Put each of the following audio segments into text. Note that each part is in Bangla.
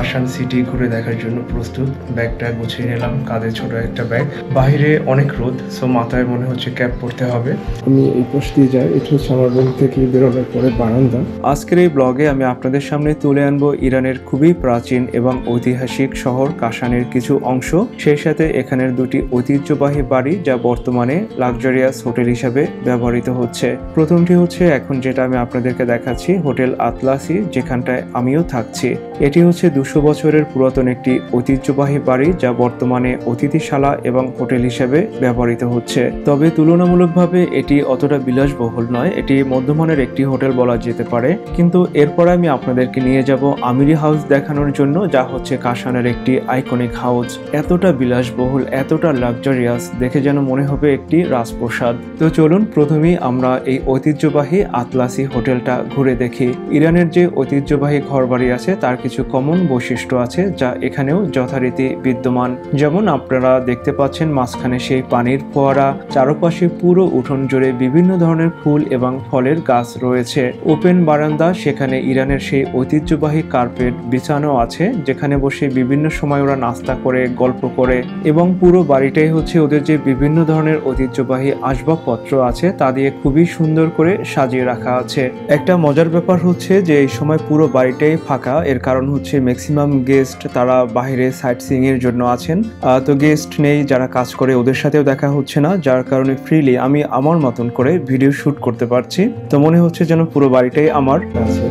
কাশান সিটি ঘুরে দেখার জন্য প্রস্তুত। ব্যাগটা গুছিয়ে নিলাম, কাঁধে ছোট একটা ব্যাগ। বাইরে অনেক রোদ, সো মাথায় মনে হচ্ছে ক্যাপ পরতে হবে। আমি এই পাশ দিয়ে যাই, এটা হচ্ছে আমার রুম থেকে বেরোনোর পরে বারান্দা। আজকের এই ব্লগে আমি আপনাদের সামনে তুলে আনবো ইরানের খুবই প্রাচীন এবং ঐতিহাসিক শহর কাশানের কিছু অংশ, সেই সাথে এখানের দুটি ঐতিহ্যবাহী বাড়ি যা বর্তমানে লাক্সারিয়াস হোটেল হিসাবে ব্যবহৃত হচ্ছে। প্রথমটি হচ্ছে এখন যেটা আমি আপনাদেরকে দেখাচ্ছি, হোটেল আতলাসি, যেখানটায় আমিও থাকছি। এটি হচ্ছে 200 বছরের পুরাতন একটি ঐতিহ্যবাহী বাড়ি যা বর্তমানে অতিথিশালা এবং হোটেল হিসেবে ব্যবহৃত হচ্ছে। তবে তুলনামূলকভাবে এটি অতটা বিলাসবহুল নয়, এটি মধ্যমানের একটি হোটেল বলা যেতে পারে। কিন্তু এরপরে আমি আপনাদেরকে নিয়ে যাব আমিরি হাউস দেখানোর জন্য, যা হচ্ছে কাশানের একটি আইকনিক হাউস। এতটা বিলাসবহুল, এতটা লাক্সারিয়াস, দেখে যেন মনে হবে একটি রাজপ্রাসাদ। তো চলুন প্রথমেই আমরা এই ঐতিহ্যবাহী আতলাসি হোটেলটা ঘুরে দেখি। ইরানের যে ঐতিহ্যবাহী ঘরবাড়ি আছে তার কিছু কমন বৈশিষ্ট্য আছে যা এখানেও যথারীতি বিদ্যমান। যেমন আপনারা দেখতে পাচ্ছেন মাঝখানে সেই পানির ফোয়ারা, চারপাশে পুরো উঠোন জুড়ে বিভিন্ন ধরনের ফুল এবং ফলের গাছ রয়েছে। ওপেন বারান্দা, সেখানে ইরানের সেই ঐতিহ্যবাহী কার্পেট বিছানো আছে যেখানে বসে বিভিন্ন সময় ওরা নাস্তা করে, গল্প করে, এবং পুরো বাড়িটাই হচ্ছে ওদের যে বিভিন্ন ধরনের ঐতিহ্যবাহী আসবাবপত্র আছে তা দিয়ে খুবই সুন্দর করে সাজিয়ে রাখা আছে। একটা মজার ব্যাপার হচ্ছে যে এই সময় পুরো বাড়িটাই ফাঁকা, এর কারণ হচ্ছে ম্যাক্সিমাম গেস্ট তারা বাইরে সাইট সিইং এর জন্য আছেন। তো গেস্ট নেই, যারা কাজ করে ওদের সাথেও দেখা হচ্ছে না, যার কারণে ফ্রিলি আমি আমার মতন করে ভিডিও শুট করতে পারছি। তো মনে হচ্ছে যেন পুরো বাড়িটাই আমার আছে।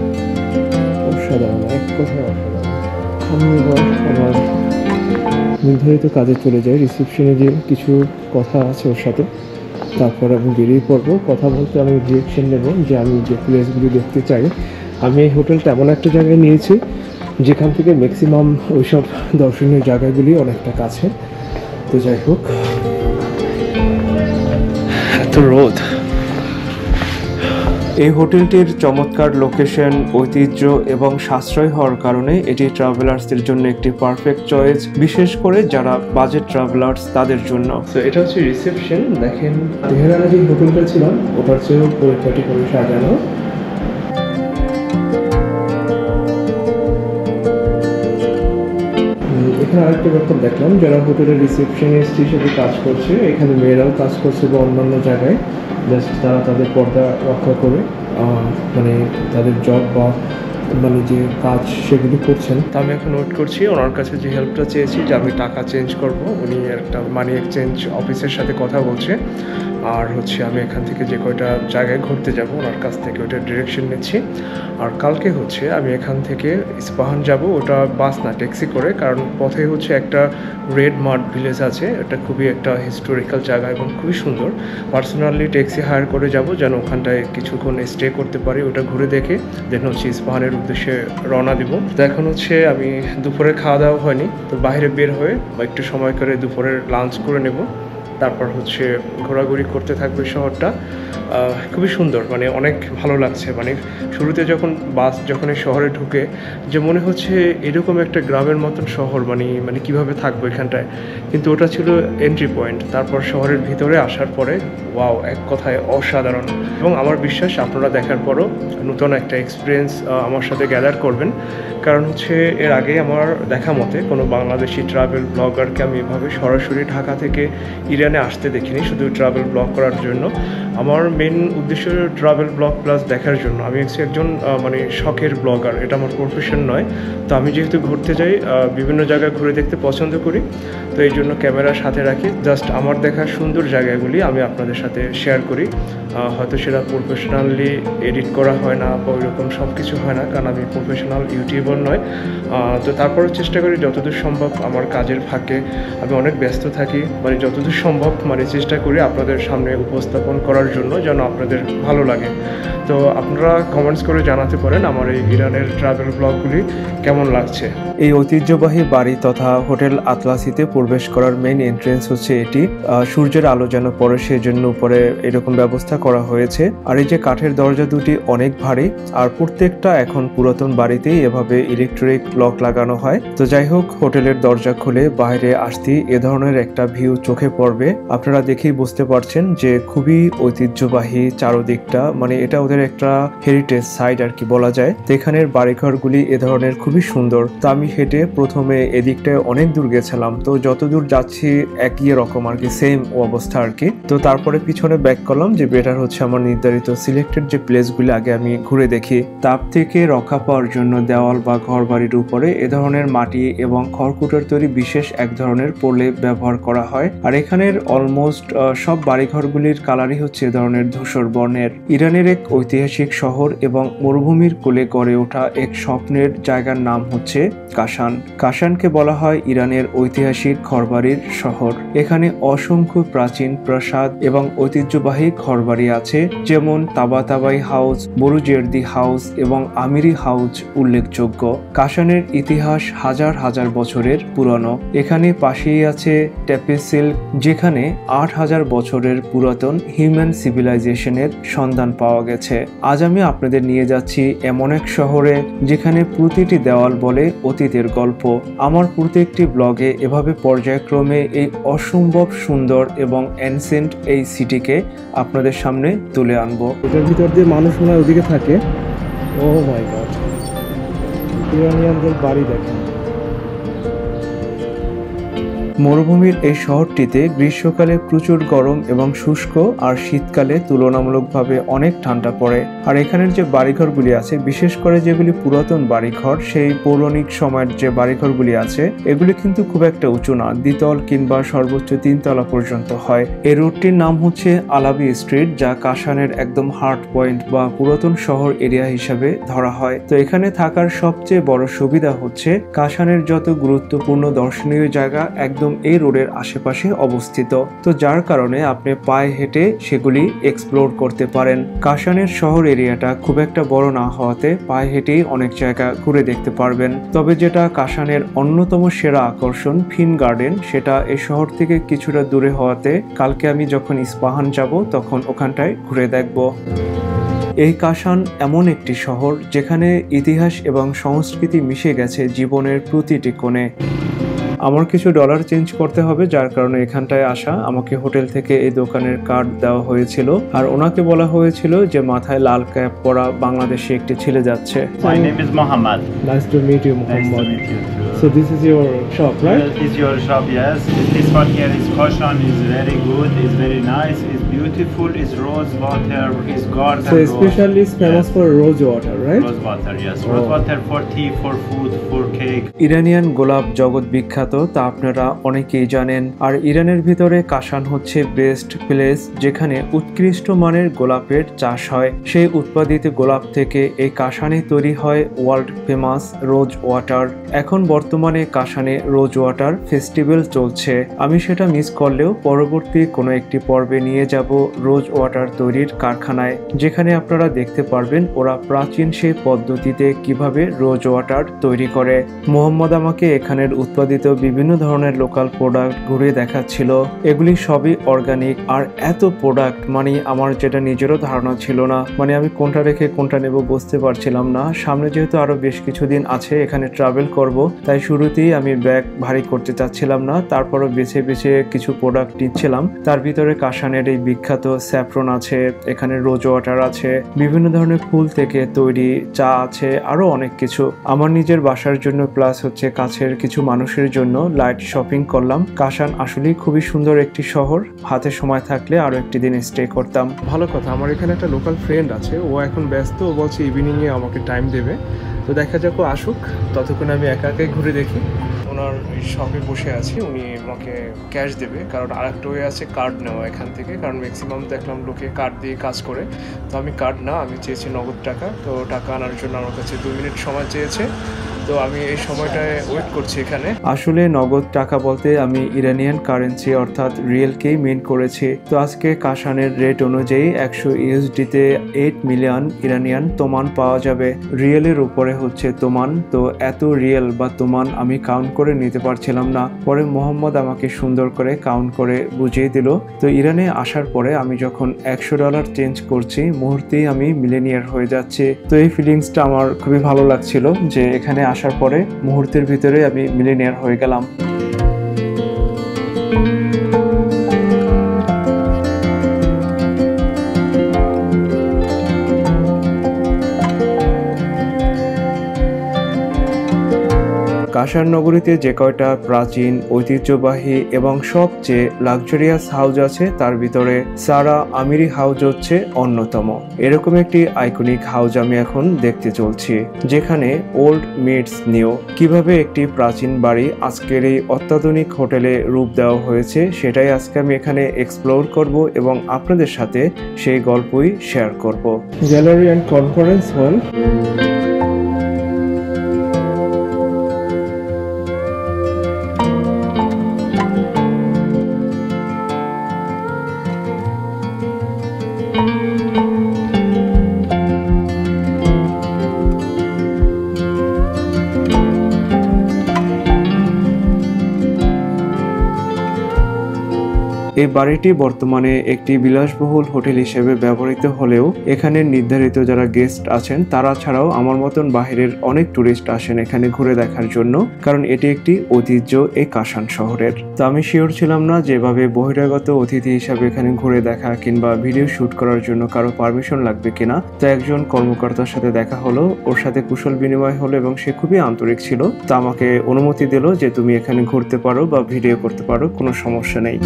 অসাধারণ, এক কথায় অসাধারণ। আমি এবার আমার নির্ধারিত কাজে চলে যাই। রিসেপশনে যে কিছু কথা আছে ওর সাথে, তারপর আমি বেরিয়ে পড়বো। কথা বলতে আমি ডিরেকশন নেব যে আমি যে প্লেসগুলি দেখতে চাই। আমি এই হোটেলটা এমন একটা জায়গায় নিয়েছি যেখান থেকে ম্যাক্সিমাম ওইসব দর্শনীয় জায়গাগুলি অনেকটা কাছে। তো যাই হোক, এত রোদ। এই হোটেলটির চমৎকার লোকেশন, ঐতিহ্য এবং সাশ্রয় হওয়ার কারণে এটি ট্রাভেলার্সদের জন্য একটি পারফেক্ট চয়েস, বিশেষ করে যারা বাজেট ট্রাভেলার্স তাদের জন্য। তো এটা হচ্ছে রিসেপশন। দেখেন, তেহরানে যে হোটেলটা ছিলাম ওটার চেয়েও পরিপাটি করে সাজানো। এখানে আরেকটা ব্যাপার দেখলাম, যারা হোটেলের রিসেপশনিস্ট হিসেবে কাজ করছে, এখানে মেয়েরাও কাজ করছে বা অন্যান্য জায়গায়, জাস্ট তারা তাদের পর্দা রক্ষা করে মানে তাদের জব বা মানে যে কাজ সেগুলি করছেন। তা আমি এখন নোট করছি ওনার কাছে যে হেল্পটা চেয়েছি, যে আমি টাকা চেঞ্জ করব। উনি একটা মানি এক্সচেঞ্জ অফিসের সাথে কথা বলছে, আর হচ্ছে আমি এখান থেকে যে কয়টা জায়গায় ঘুরতে যাব ওনার কাছ থেকে ওটা ডিরেকশন নিচ্ছি। আর কালকে হচ্ছে আমি এখান থেকে ইস্পাহান যাব, ওটা বাস না ট্যাক্সি করে, কারণ পথে হচ্ছে একটা রেড মার্ট ভিলেজ আছে, এটা খুবই একটা হিস্টোরিক্যাল জায়গা এবং খুবই সুন্দর। পার্সোনালি ট্যাক্সি হায়ার করে যাব যেন ওখানটায় কিছুক্ষণ স্টে করতে পারি, ওটা ঘুরে দেখে দেন হচ্ছে ইস্পাহানের উদ্দেশ্যে রওনা দিব। তো এখন হচ্ছে আমি দুপুরে খাওয়া দাওয়া হয়নি, তো বাইরে বের হয়ে বা একটু সময় করে দুপুরের লাঞ্চ করে নেব, তারপর হচ্ছে ঘোরাঘুরি করতে থাকবে শহরটা। খুবই সুন্দর, মানে অনেক ভালো লাগছে। মানে শুরুতে যখন বাস যখন এই শহরে ঢুকে যে মনে হচ্ছে এরকম একটা গ্রামের মতন শহর, মানে কিভাবে থাকবো এখানটায়, কিন্তু ওটা ছিল এন্ট্রি পয়েন্ট। তারপর শহরের ভিতরে আসার পরে ওয়াও, এক কথায় অসাধারণ। এবং আমার বিশ্বাস আপনারা দেখার পরও নতুন একটা এক্সপিরিয়েন্স আমার সাথে গ্যাদার করবেন, কারণ হচ্ছে এর আগে আমার দেখা মতে কোনো বাংলাদেশি ট্রাভেল ব্লগারকে আমি এভাবে সরাসরি ঢাকা থেকে ইরানে আসতে দেখিনি শুধু ট্রাভেল ব্লগ করার জন্য। আমার মেন উদ্দেশ্য ট্রাভেল ব্লগ প্লাস দেখার জন্য। আমি একজন মানে শখের ব্লগার, এটা আমার প্রফেশন নয়। তো আমি যেহেতু ঘুরতে যাই, বিভিন্ন জায়গায় ঘুরে দেখতে পছন্দ করি, তো এই জন্য ক্যামেরা সাথে রাখি, জাস্ট আমার দেখা সুন্দর জায়গাগুলি আমি আপনাদের সাথে শেয়ার করি। হয়তো সেটা প্রফেশনালি এডিট করা হয় না বা ওইরকম সব কিছু হয় না, কারণ আমি প্রফেশনাল ইউটিউবার নয়। তো তারপরেও চেষ্টা করি যতদূর সম্ভব, আমার কাজের ফাঁকে আমি অনেক ব্যস্ত থাকি, মানে যতদূর সম্ভব মানে চেষ্টা করি আপনাদের সামনে উপস্থাপন করার জন্য যেন আপনাদের ভালো লাগে। তো আপনারা কমেন্টস করে জানাতে পারেন আমার এই ইরানের ট্রাভেল ব্লগগুলি কেমন লাগছে। এই ঐতিহ্যবাহী বাড়ি তথা হোটেল আতলাসিতে প্রবেশ করার মেইন এন্ট্রেন্স হচ্ছে এটি। সূর্যের আলো যেন পড়ে সেজন্য উপরে এরকম ব্যবস্থা করা হয়েছে। আর এই যে কাঠের দরজা দুটি অনেক ভারী, আর প্রত্যেকটা এখন পুরাতন বাড়িতেই এভাবে ইলেকট্রিক লক লাগানো হয়। তো যাই হোক, হোটেলের দরজা খুলে বাইরে আসতেই এ ধরনের একটা ভিউ চোখে পড়বে। হবে। আপনারা দেখেই বুঝতে পারছেন যে খুবই ঐতিহ্যবাহী চারদিকটা, মানে এটা ওদের একটা হেরিটেজ সাইট আর কি বলা যায়। তো এখানের বাড়িঘরগুলি এ ধরনের খুবই সুন্দর। তো আমি হেঁটে প্রথমে এদিকটায় অনেক দূর গেছিলাম, তো যত দূর যাচ্ছি একই রকম আর কি, সেম অবস্থা আর কি। তো তারপরে পিছনে ব্যাক করলাম যে বেটার হচ্ছে আমার নির্ধারিত সিলেক্টেড যে প্লেসগুলি আগে আমি ঘুরে দেখি। তাপ থেকে রক্ষা পাওয়ার জন্য দেওয়াল বা ঘর বাড়ির উপরে এ ধরনের মাটি এবং খড়কুটোর তৈরি বিশেষ এক ধরনের প্রলেপ ব্যবহার করা হয়। আর এখানের অলমোস্ট সব বাড়িঘরগুলির কালারই হচ্ছে এ ধরনের ধূসর বর্ণের। ইরানের এক ঐতিহাসিক শহর এবং মরুভূমির কোলে গড়ে ওঠা এক স্বপ্নের জায়গার নাম হচ্ছে কাশান। কাশানকে বলা হয় ইরানের ঐতিহাসিক ঘরবাড়ির শহর। এখানে অসংখ্য প্রাচীন প্রাসাদ এবং ঐতিহ্যবাহী ঘরবাড়ি আছে, যেমন তাবাতাবাই হাউস, বরুজেরদি হাউস এবং আমিরি হাউস উল্লেখযোগ্য। কাশানের ইতিহাস হাজার হাজার বছরের পুরনো। এখানে পাশেই আছে টেপেসিল, যেখানে ৮,০০০ বছরের পুরাতন হিউম্যান সিভিলাইজেশনের সন্ধান পাওয়া গেছে। আজ আমি আপনাদের নিয়ে যাচ্ছি এমন এক শহরে যেখানে প্রতিটি দেওয়াল বলে অতীতের গল্প। আমার প্রত্যেকটি ব্লগে এভাবে পর্যায়ক্রমে এই অসম্ভব সুন্দর এবং অ্যানসেন্ট এই সিটিকে আপনাদের সামনে তুলে আনবো। এটার ভিতর দিয়ে মানুষ মনে হয় ওদিকে থাকে। ও মাই গড, ইরানিয়ানদের বাড়ি দেখেন। মরুভূমির এই শহরটিতে গ্রীষ্মকালে প্রচুর গরম এবং শুষ্ক, আর শীতকালে তুলনামূলকভাবে অনেক ঠান্ডা পড়ে। আর এখানের যে বাড়িঘরগুলি আছে, বিশেষ করে যেগুলি পুরাতন বাড়িঘর, সেই পৌরাণিক সময়ের যে বাড়িঘরগুলি আছে, এগুলি কিন্তু খুব একটা উঁচু না, দ্বিতল কিংবা সর্বোচ্চ 3 তলা পর্যন্ত হয়। এই রোডটির নাম হচ্ছে আলাবি স্ট্রিট, যা কাশানের একদম হার্ট পয়েন্ট বা পুরাতন শহর এরিয়া হিসাবে ধরা হয়। তো এখানে থাকার সবচেয়ে বড় সুবিধা হচ্ছে কাশানের যত গুরুত্বপূর্ণ দর্শনীয় জায়গা একদম এই রোডের আশেপাশে অবস্থিত, তো যার কারণে আপনি পায়ে হেঁটে সেগুলি এক্সপ্লোর করতে পারেন। কাশানের শহর এরিয়াটা খুব একটা বড় না হওয়াতে পায়ে হেঁটেই অনেক জায়গা ঘুরে দেখতে পারবেন। তবে যেটা কাশানের অন্যতম সেরা আকর্ষণ ফিন গার্ডেন, সেটা এই শহর থেকে কিছুটা দূরে হওয়াতে কালকে আমি যখন ইস্পাহান যাব তখন ওখানটায় ঘুরে দেখব। এই কাশান এমন একটি শহর যেখানে ইতিহাস এবং সংস্কৃতি মিশে গেছে জীবনের প্রতিটি কোণে। আমার কিছু ডলার চেঞ্জ করতে হবে, যার কারণে এখানটায় আসা। আমাকে হোটেল থেকে এই দোকানের কার্ড দেওয়া হয়েছিল, আর ওনাকে বলা হয়েছিল যে মাথায় লাল ক্যাপ পরা বাংলাদেশে একটি ছেলে যাচ্ছে। My name is Mohammed. Nice to meet you, Mohammed. Nice to meet you too. So this is your shop, right? This is your shop, yes. This one here is Kashan, is very good, is very nice, is beautiful, is rose water, is garden. So especially it's famous for rose water, right? Rose water, yes. Rose water for tea, for food, for cake. Iranian গোলাপ জগৎ বিখ্যাত, তা আপনারা অনেকেই জানেন। আর ইরানের ভিতরে কাশান হচ্ছে বেস্ট প্লেস যেখানে উৎকৃষ্ট মানের গোলাপের চাষ হয়। সেই উৎপাদিত গোলাপ থেকে এই কাশানে তৈরি হয় ওয়ার্ল্ড ফেমাস রোজ ওয়াটার। এখন বর্তমানে কাশানে রোজ ওয়াটার ফেস্টিভ্যাল চলছে। আমি সেটা মিস করলেও পরবর্তী কোনো একটি পর্বে নিয়ে যাব রোজ ওয়াটার তৈরির কারখানায়, যেখানে আপনারা দেখতে পারবেন ওরা প্রাচীন সেই পদ্ধতিতে কিভাবে রোজ ওয়াটার তৈরি করে। মোহাম্মদ আমাকে এখানের উৎপাদিত বিভিন্ন ধরনের লোকাল প্রোডাক্ট ঘুরে দেখাচ্ছিল। এগুলি সবই অর্গানিক, আর এত প্রোডাক্ট মানে আমার যেটা নিজেরও ধারণা ছিল না, মানে আমি কোনটা রেখে কোনটা নেব বুঝতে পারছিলাম না। সামনে যেহেতু আরো বেশ কিছুদিন আছে এখানে ট্রাভেল করব, তাই শুরুতেই আমি ব্যাগ ভারী করতে চাচ্ছিলাম না। তারপরও বেছে বেছে কিছু প্রোডাক্ট নিচ্ছিলাম। তার ভিতরে কাশানের এই বিখ্যাত স্যাফরন আছে, এখানে রোজ ওয়াটার আছে, বিভিন্ন ধরনের ফুল থেকে তৈরি চা আছে, আরো অনেক কিছু। আমার নিজের বাসার জন্য প্লাস হচ্ছে কাছের কিছু মানুষের জন্য লাইট শপিং করলাম। কাশান আসলেই খুবই সুন্দর একটি শহর। হাতে সময় থাকলে আরো একটি দিন স্টে করতাম। ভালো কথা, আমার এখানে একটা লোকাল ফ্রেন্ড আছে, ও এখন ব্যস্ত, ও বলছে ইভিনিং এ আমাকে টাইম দেবে। তো দেখা যাক ও আসুক, ততক্ষণ আমি একা একাই ঘুরে দেখি। ওনার শপে বসে আছি, উনি আমাকে ক্যাশ দেবে, কারণ আরেকটা ওয়ে আছে কার্ড নেওয়া এখান থেকে, কারণ ম্যাক্সিমাম দেখলাম লোকে কার্ড দিয়ে কাজ করে। তো আমি কার্ড না, আমি চেয়েছি নগদ টাকা। তো টাকা আনার জন্য আমার কাছে 2 মিনিট সময় চেয়েছে, তো আমি এই সময়টায় ওয়েট করছি এখানে। আসলে নগদ টাকা বলতে আমি ইরানিয়ান কারেন্সি অর্থাৎ রিয়েলকেই মেন করেছি। তো আজকে কাশানের রেট অনুযায়ী 100 ইউএসডিতে 8 মিলিয়ন ইরানিয়ান তোমান পাওয়া যাবে। রিয়েলের উপরে হচ্ছে তোমান, তো এত রিয়েল বা তোমান আমি কাউন্ট করে নিতে পারছিলাম না। পরে মোহাম্মদ আমাকে সুন্দর করে কাউন্ট করে বুঝিয়ে দিল। তো ইরানে আসার পরে আমি যখন $100 চেঞ্জ করছি, মুহূর্তেই আমি মিলেনিয়ার হয়ে যাচ্ছি। তো এই ফিলিংসটা আমার খুবই ভালো লাগছিল যে এখানে আসার পরে মুহূর্তের ভিতরে আমি মিলেনিয়ার হয়ে গেলাম। কাশান নগরীতে যে কয়টা প্রাচীন, ঐতিহ্যবাহী এবং সবচেয়ে লাক্সারিয়াস হাউস আছে তার ভিতরে সারা আমিরি হাউস হচ্ছে অন্যতম। এরকম একটি আইকনিক হাউস আমি এখন দেখতে চলছি, যেখানে ওল্ড মিটস নিউ। কিভাবে একটি প্রাচীন বাড়ি আজকের এই অত্যাধুনিক হোটেলে রূপ দেওয়া হয়েছে সেটাই আজকে আমি এখানে এক্সপ্লোর করব এবং আপনাদের সাথে সেই গল্পই শেয়ার করব। Gallery and conference hall. এই বাড়িটি বর্তমানে একটি বিলাসবহুল হোটেল হিসেবে ব্যবহৃত হলেও এখানে নির্ধারিত যারা গেস্ট আছেন তারা ছাড়াও আমার মতন বাহিরের অনেক টুরিস্ট আসেন এখানে ঘুরে দেখার জন্য, কারণ এটি একটি ঐতিহ্য এই কাশান শহরের। তো আমি শিওর ছিলাম না যেভাবে বহিরাগত অতিথি হিসাবে এখানে ঘুরে দেখা কিংবা ভিডিও শুট করার জন্য কারো পারমিশন লাগবে কিনা। তো একজন কর্মকর্তার সাথে দেখা হলো, ওর সাথে কুশল বিনিময় হলো এবং সে খুবই আন্তরিক ছিল। তো আমাকে অনুমতি দিল যে তুমি এখানে ঘুরতে পারো বা ভিডিও করতে পারো, কোনো সমস্যা নেই।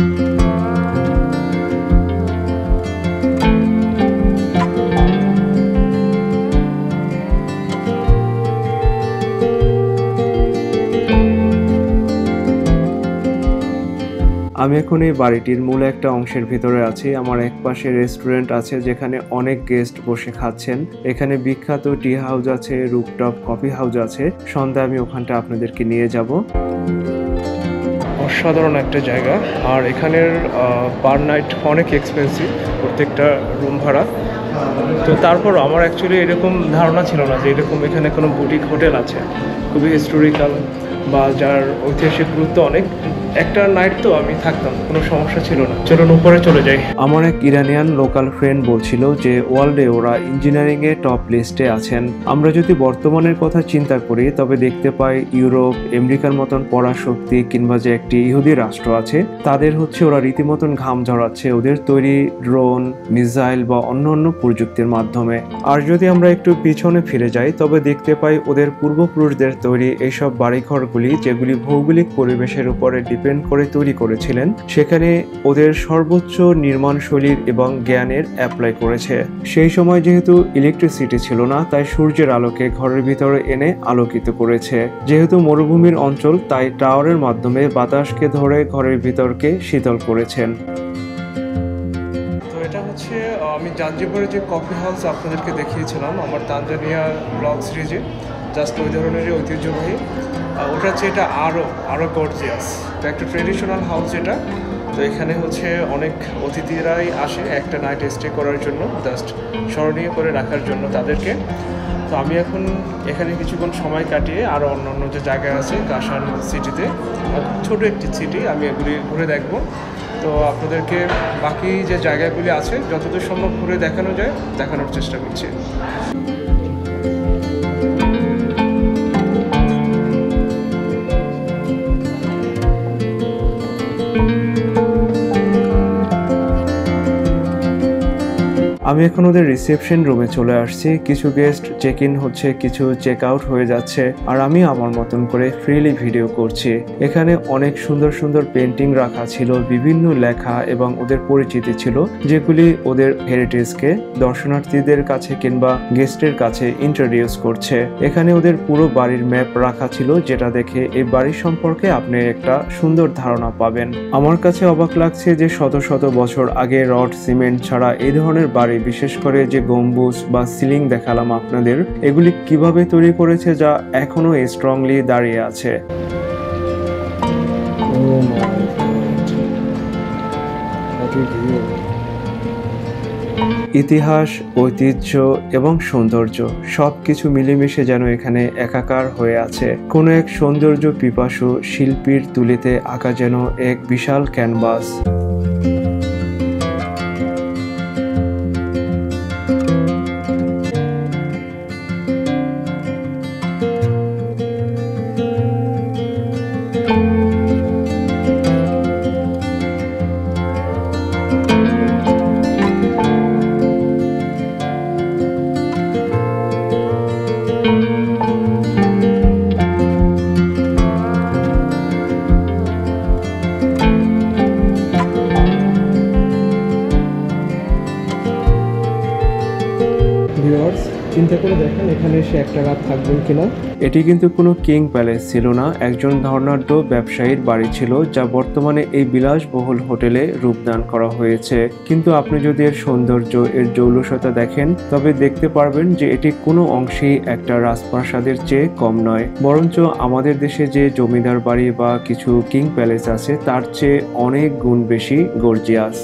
আমি এখন এই বাড়িটির মূল একটা অংশের ভিতরে আছি। আমার এক পাশে রেস্টুরেন্ট আছে যেখানে অনেক গেস্ট বসে খাচ্ছেন। এখানে বিখ্যাত টি হাউস আছে, রুফটপ কফি হাউস আছে। সন্ধ্যায় আমি ওখানটা আপনাদেরকে নিয়ে যাব। অসাধারণ একটা জায়গা, আর এখানের পার নাইট অনেক এক্সপেন্সিভ প্রত্যেকটা রুম ভাড়া। তো তারপর আমার অ্যাকচুয়ালি এরকম ধারণা ছিল না যে এরকম এখানে কোনো বুটিক হোটেল আছে খুবই হিস্টোরিক্যাল বা যার ঐতিহাসিক গুরুত্ব অনেক। একটা নাইট তো আমি থাকতাম, কোনো সমস্যা ছিল না। চলুন উপরে চলে যাই। আমার এক ইরানিয়ান লোকাল ফ্রেন্ড বলছিল যে ওয়ার্ল্ডে ওরা ইঞ্জিনিয়ারিং এ টপ লিস্টে আছেন। আমরা যদি বর্তমানের কথা চিন্তা করি তবে দেখতে পাই ইউরোপ, আমেরিকার মতন পরাশক্তি কিংবা যে একটি ইহুদি রাষ্ট্র আছে তাদের হচ্ছে ওরা রীতিমতন ঘাম ঝরাচ্ছে ওদের তৈরি ড্রোন, মিসাইল বা অন্যান্য প্রযুক্তির মাধ্যমে। আর যদি আমরা একটু পিছনে ফিরে যাই তবে দেখতে পাই ওদের পূর্বপুরুষদের তৈরি এইসব বাড়িঘরগুলি যেগুলি ভৌগোলিক পরিবেশের উপরে ডিপেন্ড করে তৈরি করেছিলেন, সেখানে ওদের সর্বোচ্চ নির্মাণ শৈলীর এবং জ্ঞানের অ্যাপ্লাই করেছে। সেই সময় যেহেতু ইলেকট্রিসিটি ছিল না তাই সূর্যের আলোকে ঘরের ভিতরে এনে আলোকিত করেছে। যেহেতু মরুভূমির অঞ্চল তাই টাওয়ারের মাধ্যমে বাতাসকে ধরে ঘরের ভিতরকে শীতল করেছেন। তো এটা হচ্ছে আমি জাঞ্জিবারে যে কফি হাউস আপনাদেরকে দেখিয়েছিলাম আমার তানজানিয়া ব্লগ সিরিজে, জাস্ট ওই ধরনেরই ঐতিহ্যবাহী। ওটা হচ্ছে এটা আরও গর্জিয়াস। তো একটা ট্রেডিশনাল হাউস এটা। তো এখানে হচ্ছে অনেক অতিথিরাই আসে একটা নাইট স্টে করার জন্য, জাস্ট স্মরণীয় করে রাখার জন্য তাদেরকে। তো আমি এখন এখানে কিছুক্ষণ সময় কাটিয়ে আরও অন্য যে জায়গা আছে কাশান সিটিতে, ছোট একটি সিটি, আমি এগুলি ঘুরে দেখব। তো আপনাদেরকে বাকি যে জায়গাগুলি আছে যতদূর সম্ভব ঘুরে দেখানো যায় দেখানোর চেষ্টা করছি। আমি এখন ওদের রিসেপশন রুমে চলে আসছি। কিছু গেস্ট চেক ইন হচ্ছে, কিছু চেক আউট হয়ে যাচ্ছে, আর আমি আমার মতন করে ফ্রিলি ভিডিও করছি। এখানে অনেক সুন্দর সুন্দর পেন্টিং রাখা ছিল, বিভিন্ন লেখা এবং ওদের পরিচিতি ছিল যেগুলি ওদের হেরিটেজকে দর্শনার্থীদের কাছে কিংবা গেস্টের কাছে ইন্ট্রোডিউস করছে। এখানে ওদের পুরো বাড়ির ম্যাপ রাখা ছিল, যেটা দেখে এই বাড়ির সম্পর্কে আপনি একটা সুন্দর ধারণা পাবেন। আমার কাছে অবাক লাগছে যে শত শত বছর আগে রড, সিমেন্ট ছাড়া এই ধরনের বাড়ি, বিশেষ করে যে গম্বুজ বা সিলিং দেখালাম আপনাদের, এগুলি কিভাবে তৈরি করেছে যা এখনো স্ট্রংলি দাঁড়িয়ে আছে। ইতিহাস, ঐতিহ্য এবং সৌন্দর্য সবকিছু মিলেমিশে যেন এখানে একাকার হয়ে আছে। কোনো এক সৌন্দর্য পিপাসু শিল্পীর তুলিতে আঁকা যেন এক বিশাল ক্যানভাস। চিন্তা করে দেখেন এখানে এসে একটা রাত থাকবেন কিনা। এটি কিন্তু কোনো কিং প্যালেস ছিল না, একজন ধর্নাঢ্য ব্যবসায়ীর বাড়ি ছিল, যা বর্তমানে এই বিলাসবহুল হোটেলে রূপদান করা হয়েছে। কিন্তু আপনি যদি এর সৌন্দর্য, এর জৌলুসতা দেখেন, তবে দেখতে পারবেন যে এটি কোনো অংশেই একটা রাজপ্রাসাদের চেয়ে কম নয়, বরঞ্চ আমাদের দেশে যে জমিদার বাড়ি বা কিছু কিং প্যালেস আছে তার চেয়ে অনেক গুণ বেশি গর্জিয়াস।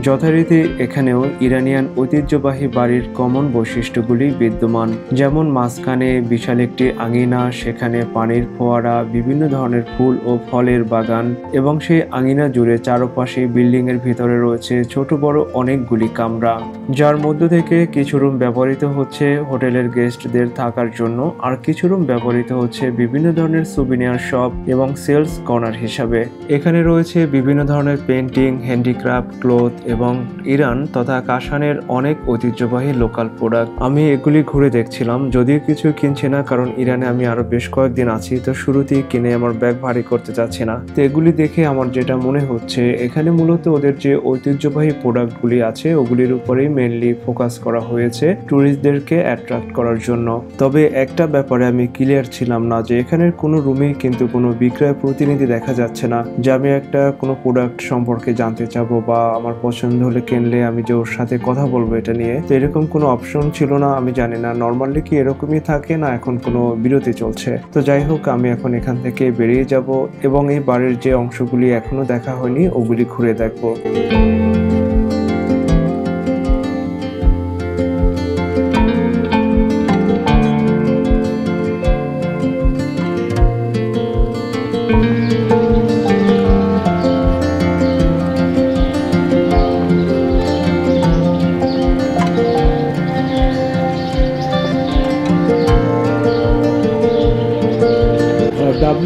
যথারীতি এখানেও ইরানিয়ান ঐতিহ্যবাহী বাড়ির কমন বৈশিষ্ট্যগুলি বিদ্যমান, যেমন মাঝখানে বিশাল একটি আঙিনা, সেখানে পানির ফোয়ারা, বিভিন্ন ধরনের ফুল ও ফলের বাগান, এবং সেই আঙিনা জুড়ে চারপাশে বিল্ডিং এর ভিতরে রয়েছে ছোট বড় অনেকগুলি কামরা, যার মধ্য থেকে কিছু রুম ব্যবহৃত হচ্ছে হোটেলের গেস্টদের থাকার জন্য, আর কিছু রুম ব্যবহৃত হচ্ছে বিভিন্ন ধরনের সুভিনিয়ার শপ এবং সেলস কর্নার হিসাবে। এখানে রয়েছে বিভিন্ন ধরনের পেন্টিং, হ্যান্ডিক্রাফট, ক্লথ এবং ইরান তথা কাশানের অনেক ঐতিহ্যবাহী লোকাল প্রোডাক্ট। আমি এগুলি ঘুরে দেখছিলাম, যদিও কিছু কিনছি না, কারণ ইরানে আমি আরো বেশ কয়েকদিন আছি, তো শুরুতেই কিনে আমার ব্যাগ ভারী করতে চাচ্ছি না। তো এগুলি দেখে আমার যেটা মনে হচ্ছে, এখানে মূলত ওদের যে ঐতিহ্যবাহী প্রোডাক্টগুলি আছে ওগুলির উপরেই মেইনলি ফোকাস করা হয়েছে ট্যুরিস্টদেরকে অ্যাট্রাক্ট করার জন্য। তবে একটা ব্যাপারে আমি ক্লিয়ার ছিলাম না, যে এখানের কোনো রুমেই কিন্তু কোনো বিক্রয় প্রতিনিধি দেখা যাচ্ছে না, যে আমি একটা কোনো প্রোডাক্ট সম্পর্কে জানতে চাবো বা আমার পছন্দ হলে কিনলে আমি যে ওর সাথে কথা বলবো এটা নিয়ে, তো এরকম কোনো অপশন ছিল না। আমি জানি না নর্মালি কি এরকমই থাকে না এখন কোনো বিরতি চলছে। তো যাই হোক, আমি এখন এখান থেকে বেরিয়ে যাব এবং এই বাড়ির যে অংশগুলি এখনো দেখা হয়নি ওগুলি ঘুরে দেখবো।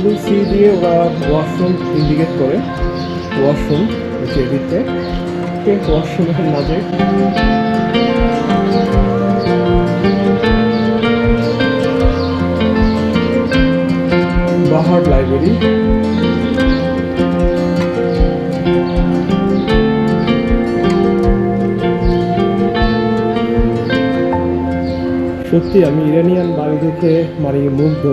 WC দিয়ে ওরা ওয়াশরুম ইন্ডিকেট করে, ওয়াশরুম হচ্ছে এদিকে, ওয়াশরুমের মাঝে বাহার লাইব্রেরি। সত্যি আমি ইরানিয়ান বাড়ি দেখে মানে মুগ্ধ।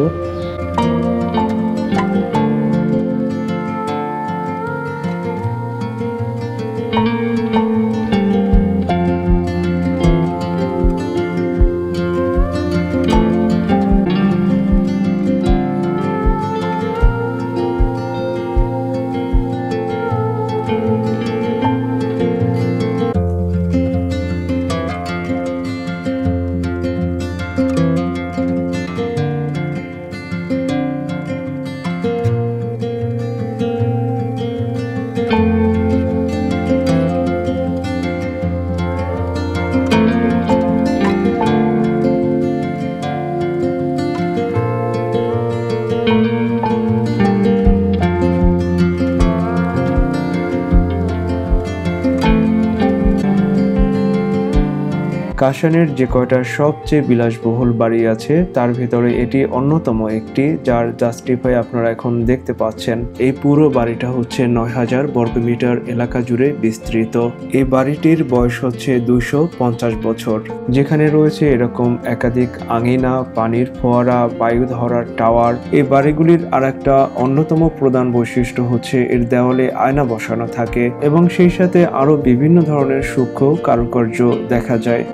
কাশানের যে কয়টা সবচেয়ে বিলাসবহুল বাড়ি আছে তার ভিতরে এটি অন্যতম একটি, যার জাস্টিফাই আপনারা এখন দেখতে পাচ্ছেন। এই পুরো বাড়িটা হচ্ছে 9000 বর্গমিটার এলাকা জুড়ে বিস্তৃত। এই বাড়িটির বয়স হচ্ছে 250 বছর, যেখানে রয়েছে এরকম একাধিক আঙিনা, পানির ফোয়ারা, বায়ু ধরার টাওয়ার। এই বাড়িগুলির আর একটা অন্যতম প্রধান বৈশিষ্ট্য হচ্ছে এর দেওয়ালে আয়না বসানো থাকে এবং সেই সাথে আরো বিভিন্ন ধরনের সূক্ষ্ম কারুকার্য দেখা যায়।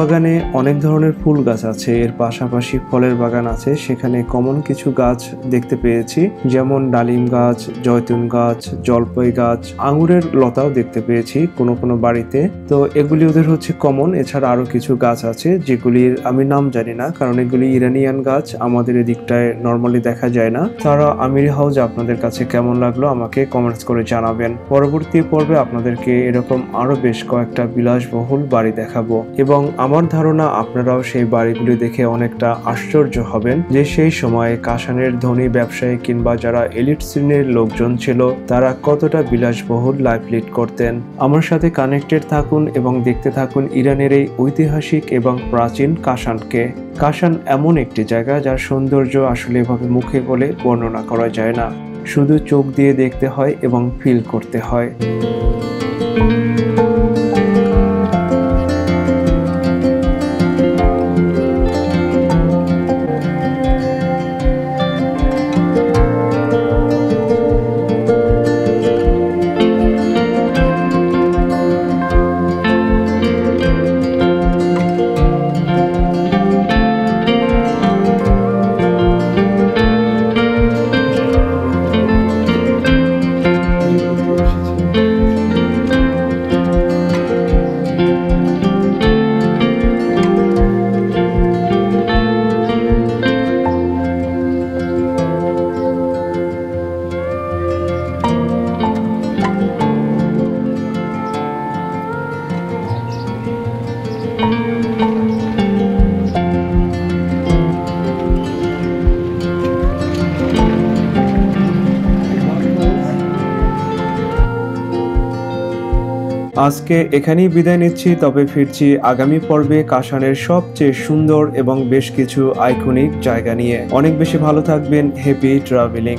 বাগানে অনেক ধরনের ফুল গাছ আছে, এর পাশাপাশি ফলের বাগান আছে। সেখানে কমন কিছু গাছ দেখতে পেয়েছি, যেমন ডালিম গাছ, জয়তুন গাছ, জলপাই গাছ, আঙুরের লতাও দেখতে পেয়েছি কোনো কোনো বাড়িতে। তো এগুলি ওদের হচ্ছে কমন। এছাড়া আরো কিছু গাছ আছে যেগুলির আমি নাম জানি না, কারণ এগুলি ইরানিয়ান গাছ, আমাদের এদিকটায় নর্মালি দেখা যায় না। তারা আমির হাউস আপনাদের কাছে কেমন লাগলো আমাকে কমেন্টস করে জানাবেন। পরবর্তী পর্বে আপনাদেরকে এরকম আরো বেশ কয়েকটা বিলাসবহুল বাড়ি দেখাবো, এবং আমার ধারণা আপনারাও সেই বাড়িগুলি দেখে অনেকটা আশ্চর্য হবেন যে সেই সময়ে কাশানের ধনী ব্যবসায়ী কিংবা যারা এলিট শ্রেণীর লোকজন ছিল তারা কতটা বিলাসবহুল লাইফ লিড করতেন। আমার সাথে কানেক্টেড থাকুন এবং দেখতে থাকুন ইরানের এই ঐতিহাসিক এবং প্রাচীন কাশানকে। কাশান এমন একটি জায়গা যার সৌন্দর্য আসলে এভাবে মুখে বলে বর্ণনা করা যায় না, শুধু চোখ দিয়ে দেখতে হয় এবং ফিল করতে হয়। আজকে এখানেই বিদায় নিচ্ছি, তবে ফিরছি আগামী পর্বে কাশানের সবচেয়ে সুন্দর এবং বেশ কিছু আইকনিক জায়গা নিয়ে। অনেক বেশি ভালো থাকবেন। Happy travelling.